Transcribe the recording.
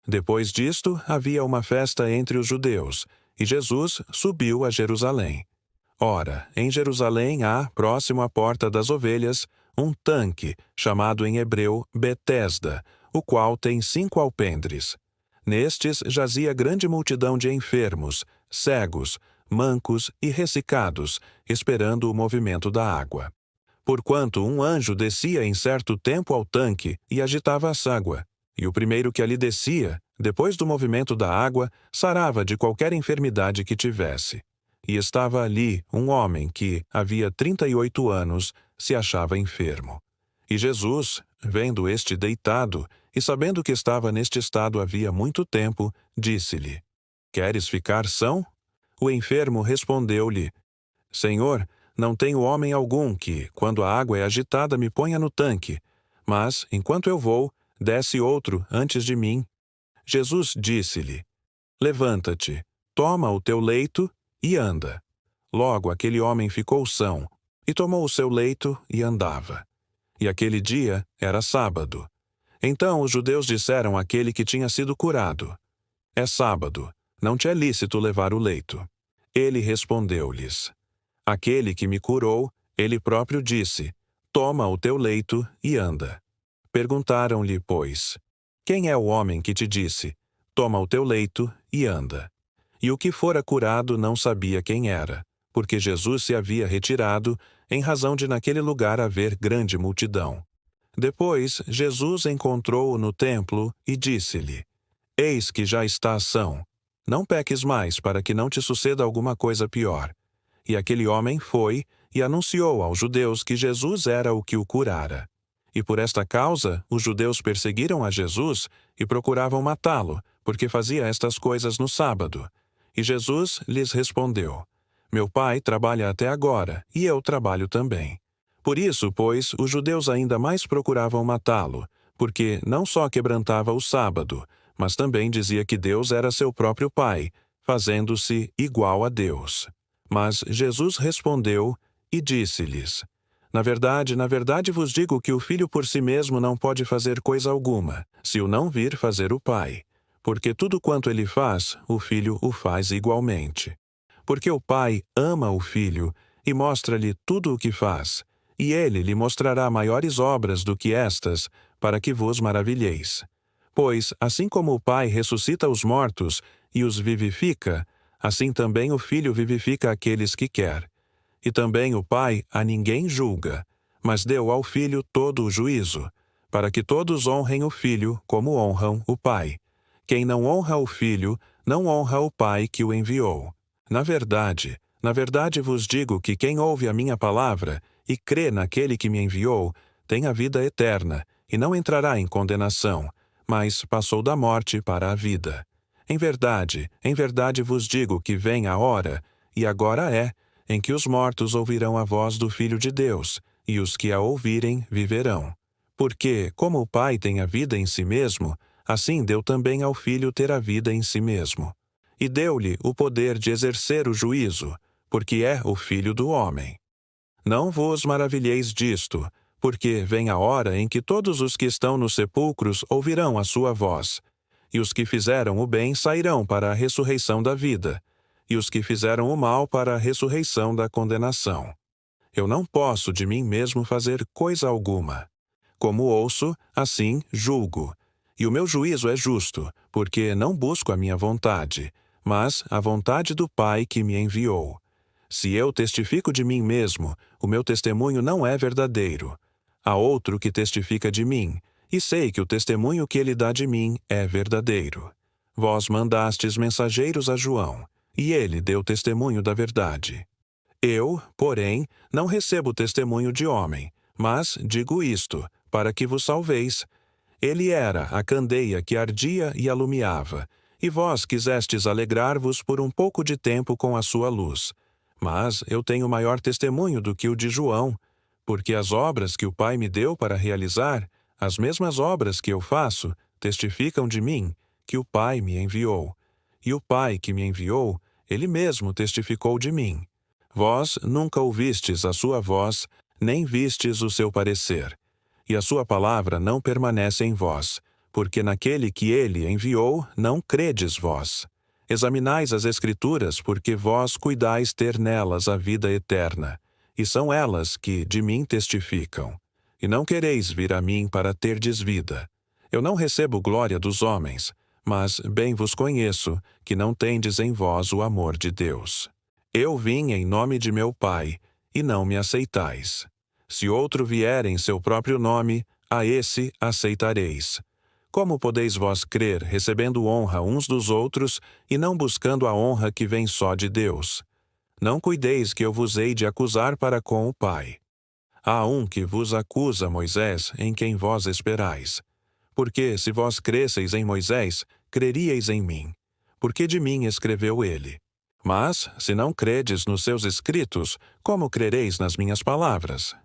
Depois disto, havia uma festa entre os judeus, e Jesus subiu a Jerusalém. Ora, em Jerusalém há, próximo à Porta das Ovelhas, um tanque, chamado em hebreu Betesda, o qual tem 5 alpendres. Nestes jazia grande multidão de enfermos, cegos, mancos e ressecados, esperando o movimento da água. Porquanto um anjo descia em certo tempo ao tanque e agitava a água, e o primeiro que ali descia, depois do movimento da água, sarava de qualquer enfermidade que tivesse. E estava ali um homem que, havia 38 anos, se achava enfermo. E Jesus, vendo este deitado, e sabendo que estava neste estado havia muito tempo, disse-lhe: Queres ficar são? O enfermo respondeu-lhe: Senhor, não tenho homem algum que, quando a água é agitada, me ponha no tanque. Mas, enquanto eu vou, desce outro antes de mim. Jesus disse-lhe: Levanta-te, toma o teu leito e anda. Logo aquele homem ficou são, e tomou o seu leito e andava. E aquele dia era sábado. Então os judeus disseram àquele que tinha sido curado: É sábado, não te é lícito levar o leito. Ele respondeu-lhes: Aquele que me curou, ele próprio disse: Toma o teu leito e anda. Perguntaram-lhe, pois: Quem é o homem que te disse: Toma o teu leito e anda? E o que fora curado não sabia quem era, porque Jesus se havia retirado, em razão de naquele lugar haver grande multidão. Depois, Jesus encontrou-o no templo e disse-lhe: Eis que já estás são. Não peques mais, para que não te suceda alguma coisa pior. E aquele homem foi e anunciou aos judeus que Jesus era o que o curara. E por esta causa, os judeus perseguiram a Jesus e procuravam matá-lo, porque fazia estas coisas no sábado. E Jesus lhes respondeu: Meu Pai trabalha até agora, e eu trabalho também. Por isso, pois, os judeus ainda mais procuravam matá-lo, porque não só quebrantava o sábado, mas também dizia que Deus era seu próprio Pai, fazendo-se igual a Deus. Mas Jesus respondeu e disse-lhes: na verdade vos digo que o Filho por si mesmo não pode fazer coisa alguma, se o não vir fazer o Pai. Porque tudo quanto ele faz, o Filho o faz igualmente. Porque o Pai ama o Filho e mostra-lhe tudo o que faz, e ele lhe mostrará maiores obras do que estas, para que vos maravilheis. Pois, assim como o Pai ressuscita os mortos e os vivifica, assim também o Filho vivifica aqueles que quer. E também o Pai a ninguém julga, mas deu ao Filho todo o juízo, para que todos honrem o Filho como honram o Pai. Quem não honra o Filho, não honra o Pai que o enviou. Na verdade vos digo que quem ouve a minha palavra e crê naquele que me enviou, tem a vida eterna, e não entrará em condenação, mas passou da morte para a vida. Em verdade vos digo que vem a hora, e agora é, em que os mortos ouvirão a voz do Filho de Deus, e os que a ouvirem viverão. Porque, como o Pai tem a vida em si mesmo, assim deu também ao Filho ter a vida em si mesmo. E deu-lhe o poder de exercer o juízo, porque é o Filho do homem. Não vos maravilheis disto, porque vem a hora em que todos os que estão nos sepulcros ouvirão a sua voz, e os que fizeram o bem sairão para a ressurreição da vida, e os que fizeram o mal para a ressurreição da condenação. Eu não posso de mim mesmo fazer coisa alguma. Como ouço, assim julgo. E o meu juízo é justo, porque não busco a minha vontade, mas a vontade do Pai que me enviou. Se eu testifico de mim mesmo, o meu testemunho não é verdadeiro. Há outro que testifica de mim, e sei que o testemunho que ele dá de mim é verdadeiro. Vós mandastes mensageiros a João, e ele deu testemunho da verdade. Eu, porém, não recebo testemunho de homem, mas digo isto, para que vos salveis. Ele era a candeia que ardia e alumiava, e vós quisestes alegrar-vos por um pouco de tempo com a sua luz. Mas eu tenho maior testemunho do que o de João, porque as obras que o Pai me deu para realizar, as mesmas obras que eu faço, testificam de mim, que o Pai me enviou. E o Pai que me enviou, ele mesmo testificou de mim. Vós nunca ouvistes a sua voz, nem vistes o seu parecer. E a sua palavra não permanece em vós, porque naquele que ele enviou não credes vós. Examinais as Escrituras, porque vós cuidais ter nelas a vida eterna, e são elas que de mim testificam. E não quereis vir a mim para terdes vida. Eu não recebo glória dos homens, mas bem vos conheço, que não tendes em vós o amor de Deus. Eu vim em nome de meu Pai, e não me aceitais. Se outro vier em seu próprio nome, a esse aceitareis. Como podeis vós crer, recebendo honra uns dos outros, e não buscando a honra que vem só de Deus? Não cuideis que eu vos hei de acusar para com o Pai. Há um que vos acusa, Moisés, em quem vós esperais. Porque, se vós cresseis em Moisés, creríeis em mim, porque de mim escreveu ele. Mas, se não credes nos seus escritos, como crereis nas minhas palavras?